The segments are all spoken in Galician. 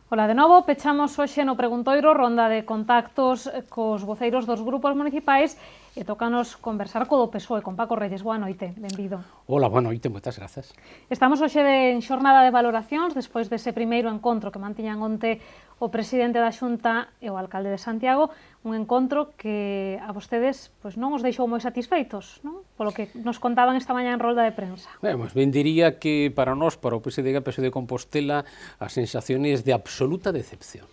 Ola, de novo, pechamos hoxe no Preguntoiro ronda de contactos cos voceiros dos grupos municipais e tócanos conversar co do PSOE, con Paco Reyes. Boa noite, benvido. Ola, boa noite, moitas grazas. Estamos hoxe en xornada de valoracións, despois dese primeiro encontro que mantiñan onte o presidente da Xunta e o alcalde de Santiago, un encontro que a vostedes non os deixou moi satisfeitos, non? Polo que nos contaban esta mañá en rolda de prensa. Ben diría que para nós, para o PSDG de Compostela, a sensación é de absoluta decepción.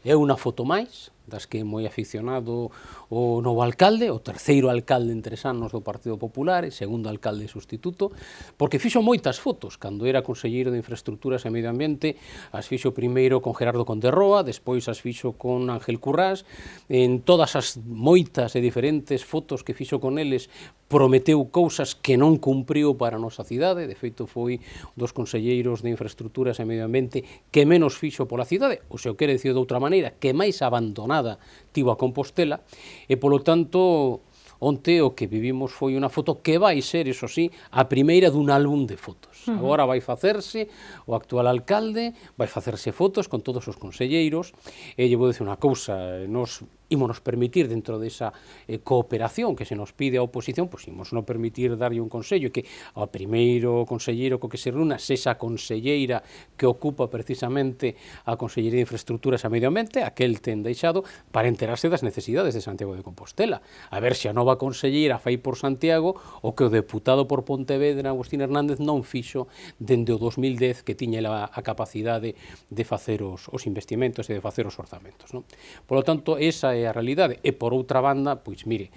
É unha foto máis, das que é moi aficionado o novo alcalde, o terceiro alcalde en 3 anos do Partido Popular, e segundo alcalde sustituto, porque fixo moitas fotos, cando era conselleiro de Infraestructuras e Medio Ambiente, as fixo primeiro con Gerardo Conterroa, despois as fixo con Ángel Currás, en todas as moitas e diferentes fotos que fixo con eles, prometeu cousas que non cumpriu para a nosa cidade, de feito foi dos conselleiros de Infraestructuras e Medio Ambiente que menos fixo pola cidade, ou se o quere dicir de outra maneira, que máis abandonada tivo a Compostela, e polo tanto onte o que vivimos foi unha foto que vai ser, iso sí, a primeira dun álbum de fotos. Agora vai facerse o actual alcalde, vai facerse fotos con todos os conselleiros, e lle vou dicir unha cousa, nos ímonos permitir dentro desa cooperación que se nos pide a oposición, pois ímonos non permitir darlle un consello que ao primeiro conselleiro co que se reúna sexa a conselleira que ocupa precisamente a Consellería de Infraestructuras e Medio Ambiente, aquel ten deixado para enterarse das necesidades de Santiago de Compostela, a ver se a nova conselleira fai por Santiago o que o deputado por Pontevedra, Agustín Hernández, non fixo dende o 2010 que tiña a capacidade de facer os investimentos e de facer os orzamentos, non? Por lo tanto, esa é a realidade. E por outra banda, pois mire,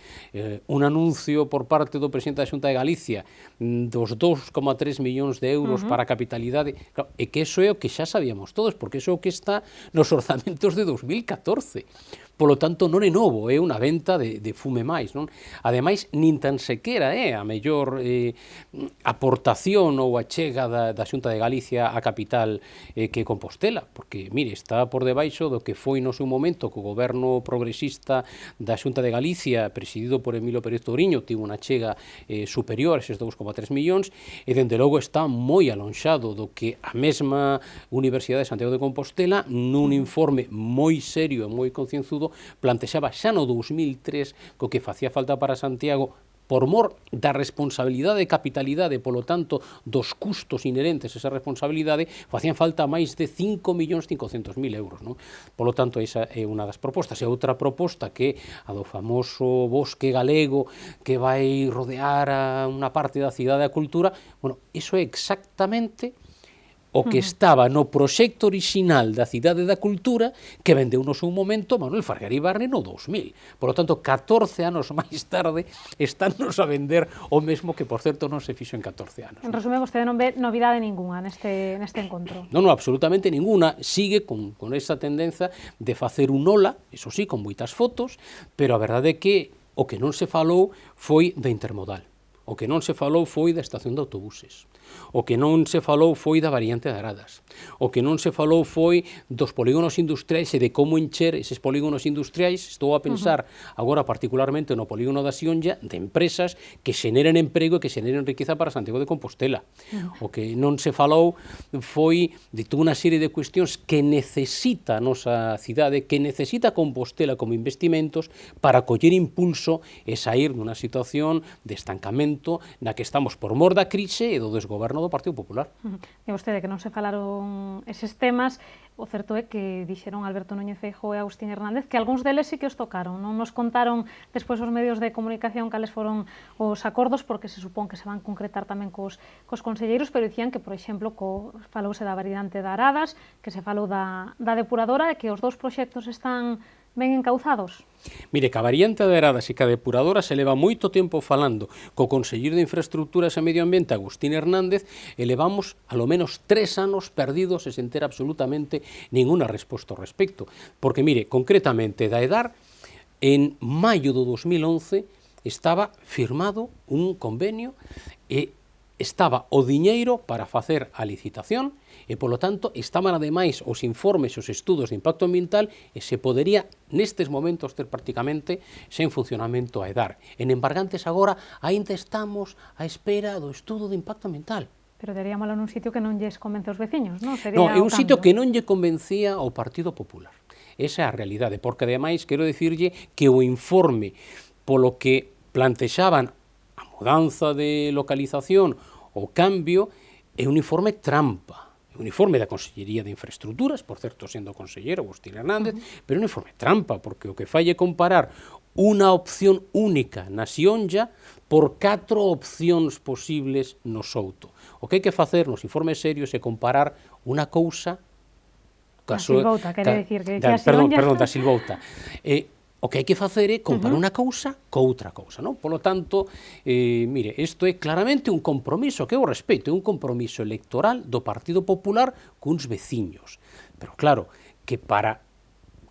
un anuncio por parte do presidente da Xunta de Galicia dos 2,3 millóns de euros para a capitalidade, claro, e que eso é o que xa sabíamos todos, porque eso é o que está nos orzamentos de 2014. Polo tanto, non é novo, é unha venta de fume máis, non? Ademais, nin tan sequera é a mellor aportación ou a chega da Xunta de Galicia á capital que Compostela, porque, mire, está por debaixo do que foi no seu momento que o goberno progresista da Xunta de Galicia, presidido por Emilio Pérez Touriño, tivo unha chega superior a eses 2,3 millóns, e, dende logo, está moi alonxado do que a mesma Universidade de Santiago de Compostela, nun informe moi serio e moi concienzudo, plantexaba xa no 2003 co que facía falta para Santiago por mor da responsabilidade e capitalidade, polo tanto, dos custos inherentes a esa responsabilidade, facían falta máis de 5.500.000 euros, non? Polo tanto, esa é unha das propostas. E outra proposta que a do famoso bosque galego que vai rodear a unha parte da cidade da cultura, bueno, iso é exactamente o que estaba no proxecto orixinal da Cidade da Cultura que vendeu no seu momento Manuel Fargar-Ibarne no 2000. Por lo tanto, 14 anos máis tarde estánnos a vender o mesmo que, por certo, non se fixo en 14 anos. En resumen, vostede non ve novidade ninguna neste encontro. Non, absolutamente ninguna. Sigue con esa tendencia de facer un ola, eso sí, con moitas fotos, pero a verdade é que o que non se falou foi da intermodal. O que non se falou foi da estación de autobuses. O que non se falou foi da variante de Aradas. O que non se falou foi dos polígonos industriais e de como encher eses polígonos industriais. Estou a pensar agora particularmente no polígono da Sionlla, de empresas que xeneren emprego e que xeneren riqueza para Santiago de Compostela. O que non se falou foi de toda unha serie de cuestións que necesita a nosa cidade, que necesita Compostela como investimentos para coller impulso e sair dunha situación de estancamento na que estamos por mor da crise e do desgoberno do Partido Popular. E vostede que non se falaron eses temas, o certo é que dixeron Alberto Núñez Feijóo e Agustín Hernández que algúns deles sí que os tocaron. Non nos contaron despois os medios de comunicación cales foron os acordos, porque se supón que se van concretar tamén cos conselleiros, pero dicían que, por exemplo, falouse da variante de Aradas, que se falou da depuradora e que os dous proxectos están ben encauzados. Mire, que a variante de Aradas e que a depuradora se leva moito tempo falando co conselleiro de Infraestructuras e Medio Ambiente, Agustín Hernández, e levamos alo menos 3 anos perdidos e sen ter absolutamente ninguna resposta ao respecto. Porque, mire, concretamente, da EDAR, en maio do 2011, estaba firmado un convenio e estaba o diñeiro para facer a licitación e, polo tanto, estaban ademais os informes e os estudos de impacto ambiental e se podería, nestes momentos, ter prácticamente sen funcionamento a EDAR. En embargantes agora, aínda estamos á espera do estudo de impacto ambiental. Pero daríamolo nun sitio que non lles convence aos veciños, non? Non, é un sitio que non lle convencía ao Partido Popular. Esa é a realidade, porque ademais quero dicirlle que o informe polo que plantexaban a mudanza de localización, o cambio, é un informe trampa. É un informe da Consellería de Infraestructuras, por certo, sendo conselleiro Agustín Hernández, pero é un informe trampa, porque o que fai é comparar unha opción única na Xionlla por 4 opcións posibles no Souto. O que hai que facer nos informes serios é comparar unha cousa da Silvouta, quere dicir que a Xionlla... Perdón, da Silvouta. O que hai que facer é comparar unha cousa co outra cousa, non? Polo tanto, mire, isto é claramente un compromiso, que eu respeito, é un compromiso electoral do Partido Popular cuns veciños. Pero claro, que para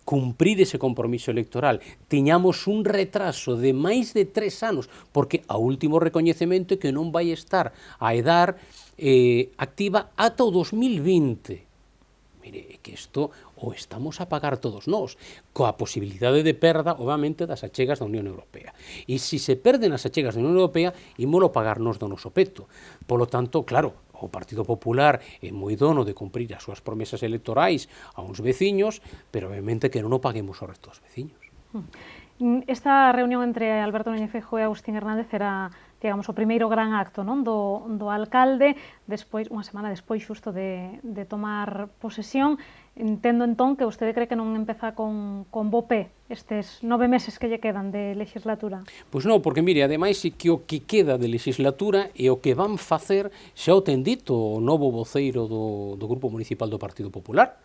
cumprir ese compromiso electoral tiñamos un retraso de máis de 3 anos, porque ao último recoñecemento é que non vai estar a edar activa ata o 2020. Mire, é que isto o estamos a pagar todos nós, coa posibilidade de perda, obviamente, das achegas da Unión Europea. E se se perden as achegas da Unión Europea, ímolo pagar nós do noso peto. Polo tanto, claro, o Partido Popular é moi dono de cumprir as súas promesas electorais a uns veciños, pero obviamente que non o paguemos ao resto dos veciños. Esta reunión entre Alberto Núñez Feijóo e Agustín Hernández era, digamos, o primeiro gran acto, non, do alcalde, despois, unha semana despois xusto de tomar posesión. Entendo entón que vostede cree que non empeza con bo pé estes 9 meses que lle quedan de legislatura. Pois non, porque mire, ademais é que o que queda de legislatura e o que van facer xa o ten dito o novo voceiro do Grupo Municipal do Partido Popular.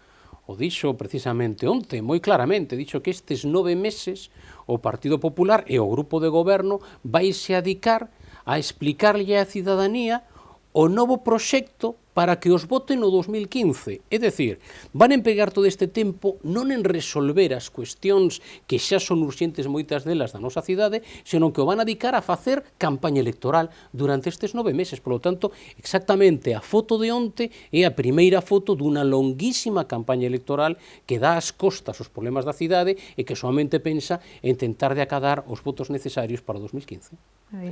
O dixo precisamente onte, moi claramente, dixo que estes 9 meses o Partido Popular e o Grupo de Goberno vaise a dedicar a explicarlle á cidadanía o novo proxecto para que os voten no 2015. É dicir, van empregar todo este tempo non en resolver as cuestións que xa son urxentes moitas delas da nosa cidade, senón que o van a dedicar a facer campaña electoral durante estes 9 meses. Por lo tanto, exactamente a foto de onte é a primeira foto dunha longuísima campaña electoral que dá as costas aos problemas da cidade e que solamente pensa en tentar de acadar os votos necesarios para o 2015.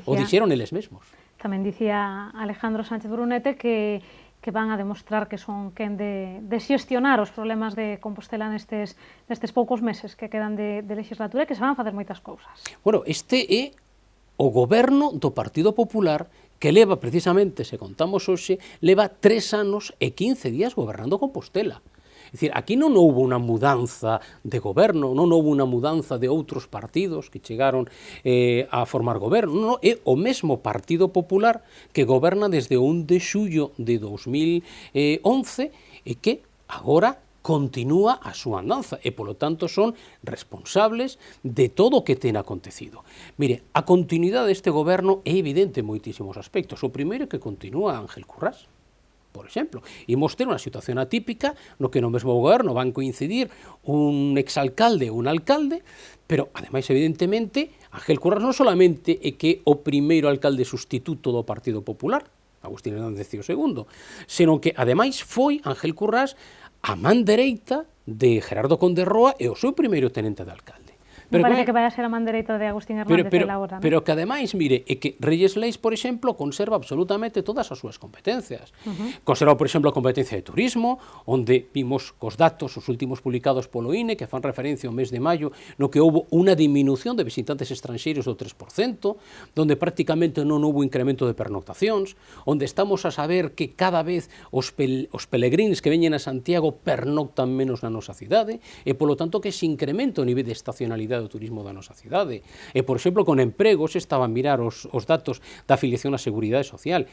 O dixeron eles mesmos. Tamén dicía Alejandro Sánchez Brunete que van a demostrar que son quen de xestionar os problemas de Compostela nestes poucos meses que quedan de legislatura e que se van a facer moitas cousas. Bueno, este é o goberno do Partido Popular que leva precisamente, se contamos hoxe, leva 3 anos e 15 días gobernando Compostela. É dicir, aquí non houve unha mudanza de goberno, non houve unha mudanza de outros partidos que chegaron a formar goberno, non, é o mesmo Partido Popular que goberna desde o 1 de xullo de 2011 e que agora continúa a súa andanza e, polo tanto, son responsables de todo o que ten acontecido. Mire, a continuidade deste goberno é evidente en moitísimos aspectos. O primeiro é que continúa Ángel Currás, por exemplo. Imos ter unha situación atípica no que no mesmo goberno van coincidir un exalcalde e un alcalde, pero, ademais, evidentemente, Ángel Currás non solamente é que o primeiro alcalde sustituto do Partido Popular, Agustín Hernández o segundo, senón que, ademais, foi Ángel Currás a man dereita de Gerardo Conde Roa e o seu primeiro tenente de alcalde. Me parece que vai a ser a man dereita de Agustín Hernández agora, non? Pero que ademais, mire, é que Reyes Leis, por exemplo, conserva absolutamente todas as súas competencias. Conserva, por exemplo, a competencia de turismo, onde vimos cos datos, os últimos publicados polo INE, que fan referencia ao mes de maio, no que houve unha diminución de visitantes estranxeiros do 3%, onde prácticamente non houve incremento de pernoctacións, onde estamos a saber que cada vez os pelegríns que veñen a Santiago pernoctan menos na nosa cidade, e, polo tanto, que se incrementa o nivel de estacionalidade do turismo da nosa cidade. E, por exemplo, con empregos, estaba a mirar os datos da afiliación á Seguridade Social.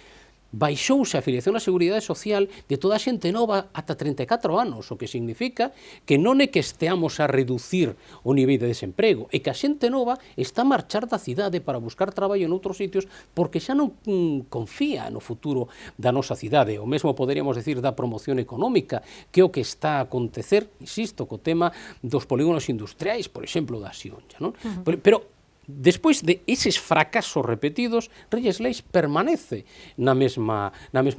Baixouse a afiliación á Seguridade Social de toda a xente nova ata 34 anos, o que significa que non é que esteamos a reducir o nivel de desemprego, é que a xente nova está a marchar da cidade para buscar traballo en outros sitios porque xa non confía no futuro da nosa cidade. O mesmo poderíamos decir da promoción económica, que é o que está a acontecer, insisto, co tema dos polígonos industriais, por exemplo, da Xionlla, non? Pero despois de eses fracasos repetidos, Reyes Leis permanece na mesma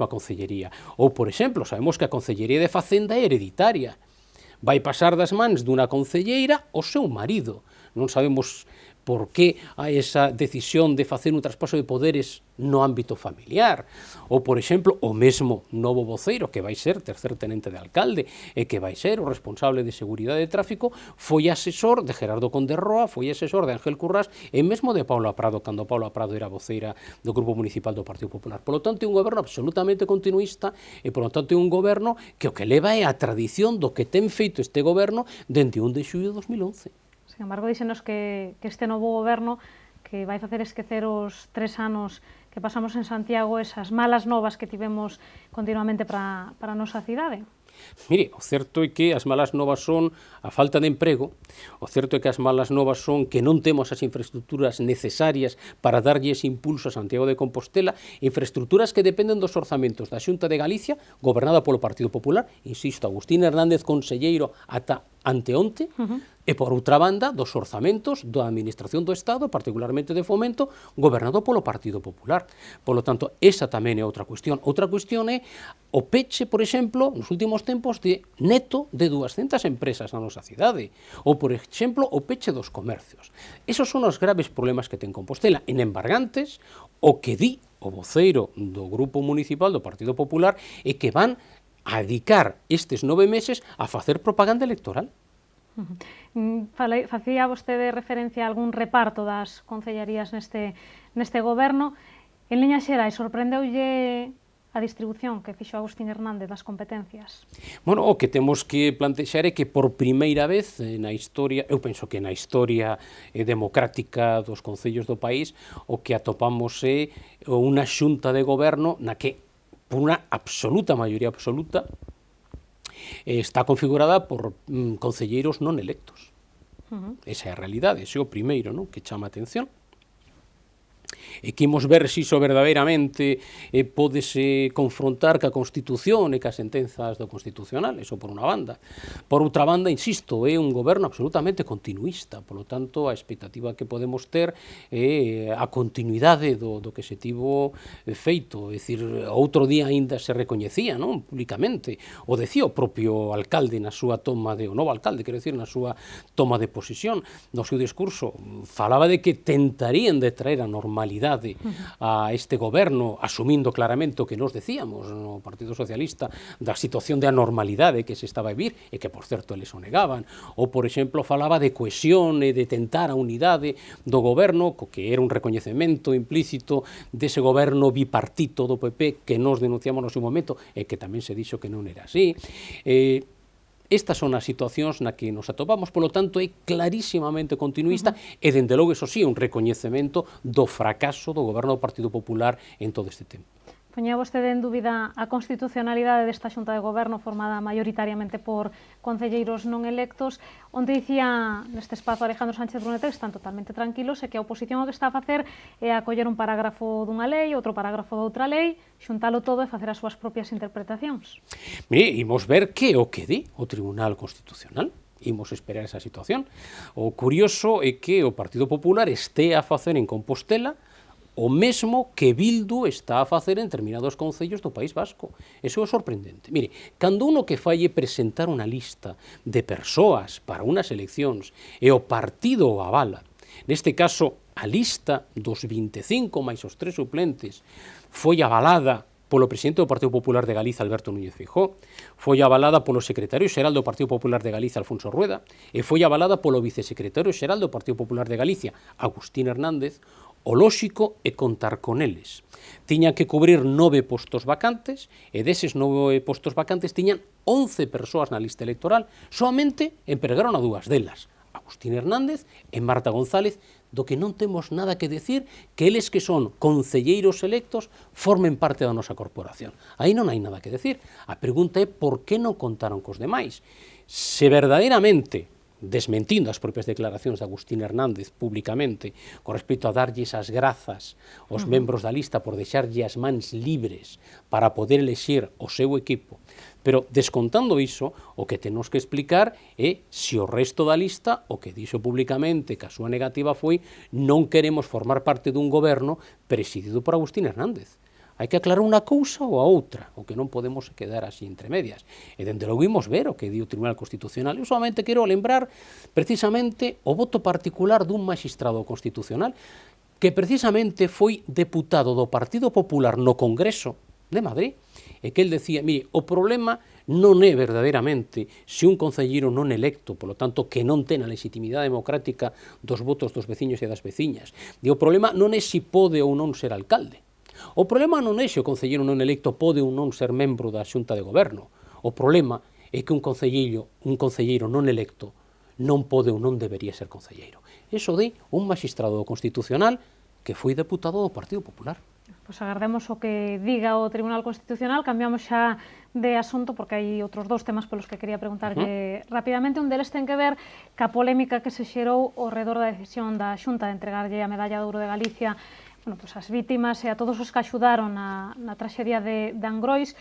concellería. Ou, por exemplo, sabemos que a Concellería de Facenda é hereditaria. Vai pasar das mans dunha concelleira ao seu marido. Non sabemos por que hai esa decisión de facer un traspaso de poderes no ámbito familiar, ou, por exemplo, o mesmo novo voceiro, que vai ser tercer tenente de alcalde, e que vai ser o responsable de seguridade de tráfico, foi asesor de Gerardo Conde Roa, foi asesor de Ángel Currás, e mesmo de Paula Prado, cando Paula Prado era voceira do Grupo Municipal do Partido Popular. Por lo tanto, é un goberno absolutamente continuista, e, por lo tanto, é un goberno que o que leva é a tradición do que ten feito este goberno dende 1 de xullo de 2011. Sin embargo, díxenos que este novo goberno que vai facer esquecer os 3 anos que pasamos en Santiago, esas malas novas que tivemos continuamente para a nosa cidade. Mire, o certo é que as malas novas son a falta de emprego, o certo é que as malas novas son que non temos as infraestructuras necesarias para darlle ese impulso a Santiago de Compostela, infraestructuras que dependen dos orzamentos da Xunta de Galicia, gobernada polo Partido Popular, insisto, Agustín Hernández, conselleiro ata anteonte, e por outra banda, dos orzamentos da Administración do Estado, particularmente de Fomento, gobernado polo Partido Popular. Por lo tanto, esa tamén é outra cuestión. Outra cuestión é o peche, por exemplo, nos últimos tempos, de neto de 200 empresas na nosa cidade, ou, por exemplo, o peche dos comercios. Esos son os graves problemas que ten Compostela. En embargantes, o que di o voceiro do Grupo Municipal do Partido Popular é que van a dedicar estes 9 meses a facer propaganda electoral. Facía vostede referencia a algún reparto das concellarías neste goberno. En liñas xerais, sorprendeulle a distribución que fixo Agustín Hernández das competencias? Bueno, o que temos que plantexar é que por primeira vez na historia, eu penso que na historia democrática dos concellos do país, o que atopamos é unha xunta de goberno na que, por unha absoluta maioría absoluta, está configurada por concelleiros non electos. Esa é a realidade, ese é o primeiro, non, que chama a atención. E que imos ver se iso verdadeiramente pódese confrontar ca Constitución e ca sentenzas do Constitucional, eso por unha banda. Por outra banda, insisto, é un goberno absolutamente continuista, polo tanto, a expectativa que podemos ter é a continuidade do que se tivo feito. É dicir, outro día aínda se recoñecía, non, públicamente, o decía o propio alcalde na súa toma de, o novo alcalde, quero dicir, na súa toma de posesión, no seu discurso, falaba de que tentarían de traer a normalidade a este goberno, asumindo claramente o que nos decíamos no Partido Socialista da situación de anormalidade que se estaba a vivir e que, por certo, eles o negaban. Ou, por exemplo, falaba de cohesión e de tentar a unidade do goberno, co que era un recoñecemento implícito dese goberno bipartito do PP que nos denunciamos no seu momento e que tamén se dixo que non era así. Estas son as situacións na que nos atopamos, polo tanto, é clarísimamente continuista e, dende logo, eso sí, un recoñecemento do fracaso do goberno do Partido Popular en todo este tempo. Poñía vostede en dúbida a constitucionalidade desta xunta de goberno formada maioritariamente por concelleiros non electos, onde dicía neste espazo Alejandro Sánchez Brunete que están totalmente tranquilos e que a oposición o que está a facer é a coller un parágrafo dunha lei, outro parágrafo doutra lei, xuntalo todo e facer as súas propias interpretacións. Mire, imos ver que o que di o Tribunal Constitucional. Imos esperar esa situación. O curioso é que o Partido Popular este a facer en Compostela o mesmo que Bildu está a facer en determinados concellos do País Vasco. Eso é sorprendente. Mire, cando uno que fai é presentar unha lista de persoas para unhas eleccións e o partido o avala, neste caso, a lista dos 25 máis os 3 suplentes foi avalada polo presidente do Partido Popular de Galiza, Alberto Núñez Feijóo, foi avalada polo secretario xeral do Partido Popular de Galiza, Alfonso Rueda, e foi avalada polo vicesecretario xeral do Partido Popular de Galicia, Agustín Hernández. O lóxico é contar con eles. Tiñan que cubrir 9 postos vacantes e deses 9 postos vacantes tiñan 11 persoas na lista electoral. Soamente empregaron a 2 delas, Agustín Hernández e Marta González, do que non temos nada que decir que eles que son concelleiros electos formen parte da nosa corporación. Aí non hai nada que decir. A pregunta é por que non contaron cos demais. Se verdadeiramente desmentindo as propias declaracións de Agustín Hernández públicamente con respecto a darlles as grazas aos membros da lista por deixarlle as mans libres para poder elexir o seu equipo. Pero, descontando iso, o que temos que explicar é se o resto da lista o que dixo públicamente que a súa negativa foi non queremos formar parte dun goberno presidido por Agustín Hernández. Hai que aclarar unha cousa ou a outra, o que non podemos quedar así entre medias. E dende logo imos ver o que di o Tribunal Constitucional. Eu solamente quero lembrar precisamente o voto particular dun magistrado constitucional que precisamente foi deputado do Partido Popular no Congreso de Madrid, e que el decía, mire, o problema non é verdadeiramente se un concelleiro non electo, polo tanto, que non ten a legitimidade democrática dos votos dos veciños e das veciñas. E o problema non é se pode ou non ser alcalde. O problema non é se o concelleiro non electo pode ou non ser membro da Xunta de Goberno. O problema é que un concelleiro non electo non pode ou non debería ser concelleiro. Iso di un magistrado constitucional que foi deputado do Partido Popular. Pois agardemos o que diga o Tribunal Constitucional. Cambiamos xa de asunto porque hai outros dous temas polos que quería preguntarlle rapidamente. Un deles ten que ver ca polémica que se xerou ao redor da decisión da Xunta de entregarlle a Medalla de Ouro de Galicia as vítimas e a todos os que axudaron na traxedia de Angrois.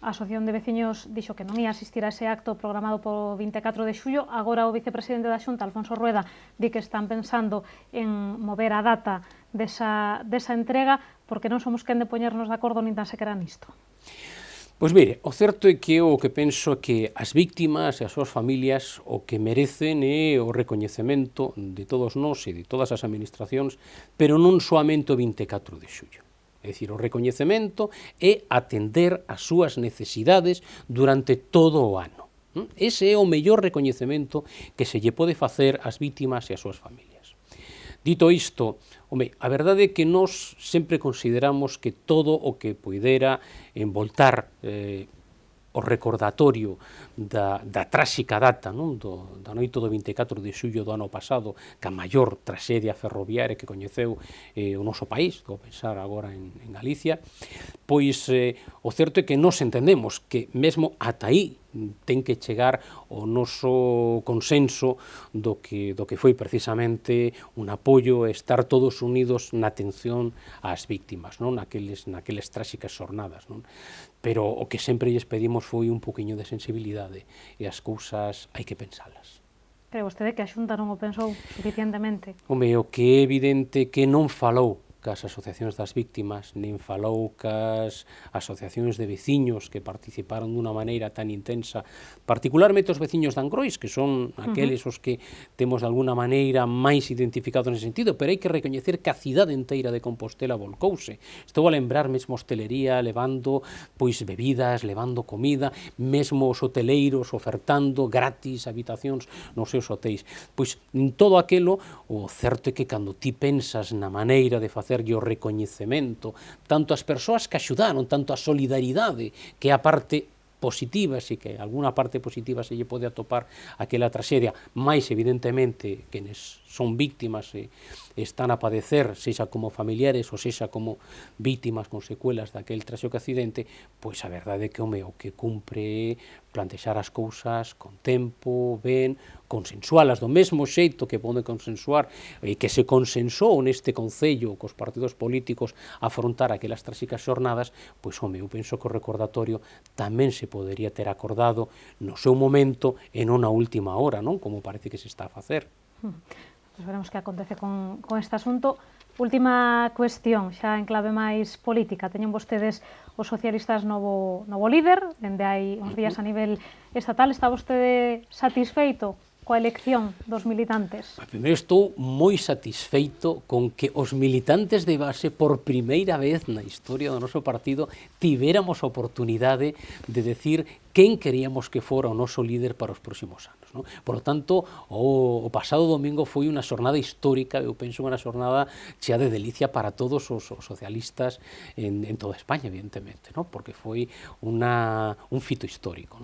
A Asociación de Veciños dixo que non ia asistir a ese acto programado po 24 de xullo. Agora o vicepresidente da Xunta, Alfonso Rueda, di que están pensando en mover a data desa entrega porque non somos quen de poñernos de acordo nin tan sequera nisto. Pois mire, o certo é que o que penso que as víctimas e as súas familias o que merecen é o recoñecemento de todos nós e de todas as administracións, pero non soamente o 24 de xullo. É dicir, o recoñecemento é atender as súas necesidades durante todo o ano. Ese é o mellor recoñecemento que se lle pode facer ás víctimas e ás súas familias. Dito isto, a verdade é que nós sempre consideramos que todo o que poidera envoltar o recordatorio da tráxica data da noite do 24 de xullo do ano pasado, que a maior traxedia ferroviaria que coñeceu o noso país, vou pensar agora en Galicia, pois o certo é que nós entendemos que mesmo ata aí ten que chegar o noso consenso do que foi precisamente un apoio e estar todos unidos na atención ás víctimas, naqueles tráxicas xornadas. Pero o que sempre lles pedimos foi un poquinho de sensibilidade e as cousas hai que pensalas. Cree vostede que a Xunta non o pensou suficientemente? O que é evidente que non falou cas asociacións das víctimas, nin falou cas asociacións de veciños que participaron dunha maneira tan intensa, particularmente os veciños de Angrois, que son aqueles os que temos de alguna maneira máis identificados nese sentido, pero hai que recoñecer que a cidade inteira de Compostela volcouse. Estou a lembrar mesmo hostelería levando bebidas, levando comida, mesmo os hoteleiros ofertando gratis habitacións nos seus hotéis. Pois todo aquilo, o certo é que cando ti pensas na maneira de facerlle o recoñecemento, tanto as persoas que axudaron, tanto a solidaridade, que é a parte positiva, e que alguna parte positiva se lle pode atopar aquela traxedia, máis evidentemente quenes son víctimas e están a padecer, sexa como familiares ou sexa como víctimas con secuelas daquel tráxico accidente, pois a verdade é que o que cumpre plantexar as cousas con tempo, ben, consensualas do mesmo xeito que pode consensuar e que se consensou neste Concello cos partidos políticos a afrontar aquelas tráxicas xornadas, pois eu penso que o recordatorio tamén se podería ter acordado no seu momento e non na última hora, como parece que se está a facer. Pois veremos que acontece con este asunto. Última cuestión, xa en clave máis política. Teñen vostedes os socialistas novo líder, dende hai uns días a nivel estatal. Está vostede satisfeito coa elección dos militantes? Primeiro, estou moi satisfeito con que os militantes de base, por primeira vez na historia do noso partido, tivéramos a oportunidade de decir quen queríamos que fora o noso líder para os próximos anos. Por lo tanto, o pasado domingo foi unha xornada histórica, eu penso unha xornada chea de delicia para todos os socialistas en toda España, evidentemente, porque foi un fito histórico.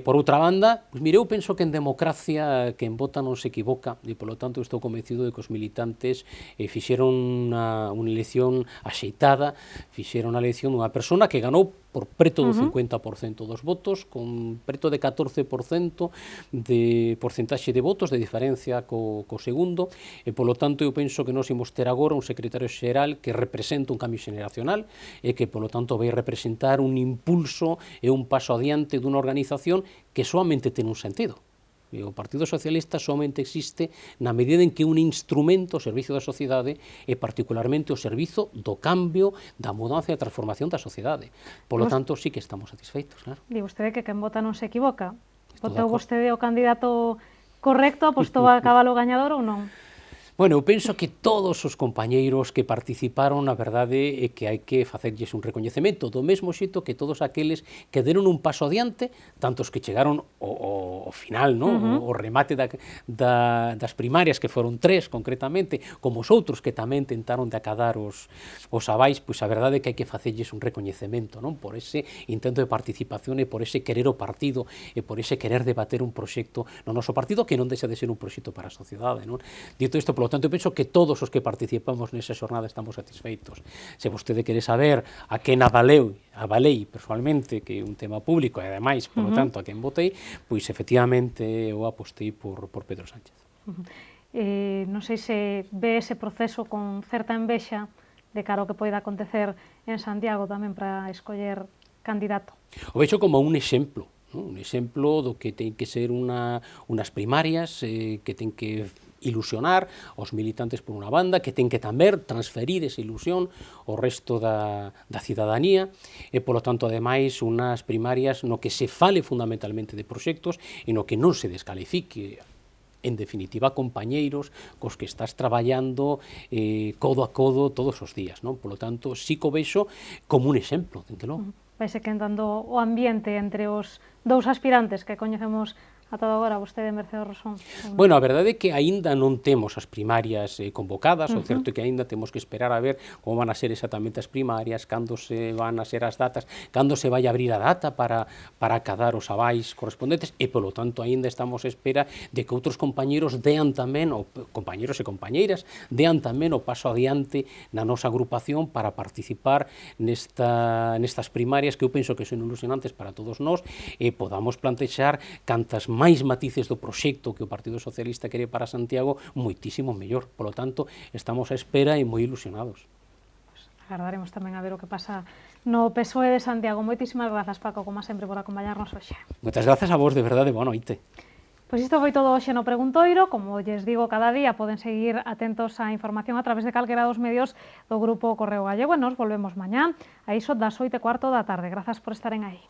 Por outra banda, eu penso que en democracia quen vota non se equivoca, e por lo tanto estou convencido de que os militantes fixeron unha elección axeitada, fixeron a elección dunha persona que ganou por preto do 50% dos votos, con preto de 14% de porcentaxe de votos de diferencia co segundo, e polo tanto eu penso que nós imos ter agora un secretario xeral que representa un cambio xeneracional e que polo tanto vai representar un impulso e un paso adiante dunha organización que soamente ten un sentido, E o Partido Socialista somente existe na medida en que un instrumento ao servicio da sociedade e particularmente o servizo do cambio, da mudanza e da transformación da sociedade. Polo tanto, sí que estamos satisfeitos, claro. Di vostede que quen vota non se equivoca. Estou de Votou acordo. vostede o candidato correcto, apostou a cabalo gañador ou non? Bueno, eu penso que todos os compañeiros que participaron, na verdade, é que hai que facerlles un recoñecemento, do mesmo xeito que todos aqueles que deron un paso adiante, tantos que chegaron ao final, no? O remate das primarias, que foron 3 concretamente, como os outros que tamén tentaron de acadar os abais, pois a verdade é que hai que facerlles un recoñecemento, non? Por ese intento de participación e por ese querer o partido e por ese querer debater un proxecto no noso partido que non deixa de ser un proxecto para a sociedade, non? Dito isto, polo tanto, eu penso que todos os que participamos nesa xornada estamos satisfeitos. Se vostede quere saber a quen avalei personalmente, que é un tema público e ademais, polo tanto, a quen votei, pois efectivamente eu apostei por Pedro Sánchez. Non sei se ve ese proceso con certa envexa de cara ao que poida acontecer en Santiago tamén para escoller candidato. O vexo como un exemplo, non? Un exemplo do que ten que ser unas primarias que ten que ilusionar os militantes por unha banda, que ten que tamén transferir esa ilusión ao resto da cidadanía e, polo tanto, ademais, unas primarias no que se fale fundamentalmente de proxectos e no que non se descalifique, en definitiva, compañeiros cos que estás traballando codo a codo todos os días, non? Polo tanto, sí que o vexo como un exemplo, dende logo. Vaise quentando o ambiente entre os dous aspirantes que coñecemos ata agora, vostede e Mercedes Rosón. Bueno, a verdade é que aínda non temos as primarias convocadas, o certo é que aínda temos que esperar a ver como van a ser exactamente as primarias, cando se van a ser as datas, cando se vai a abrir a data para acadar os abais correspondentes e, polo tanto, aínda estamos a espera de que outros compañeros dean tamén, ou compañeros e compañeiras, dean tamén o paso adiante na nosa agrupación para participar nestas primarias que eu penso que son ilusionantes para todos nós e podamos plantexar cantas máis matices do proxecto que o Partido Socialista quere para Santiago, moitísimo mellor. Polo tanto, estamos á espera e moi ilusionados. Agardaremos tamén a ver o que pasa no PSOE de Santiago. Moitísimas grazas, Paco, como sempre, por acompañarnos hoxe. Moitas grazas a vos, de verdade, boa noite. Pois isto foi todo hoxe no Preguntoiro. Como lles digo, cada día poden seguir atentos á información a través de calquera dos medios do Grupo Correo Gallego e nos volvemos mañá a iso das 8:15 da tarde. Grazas por estaren aí.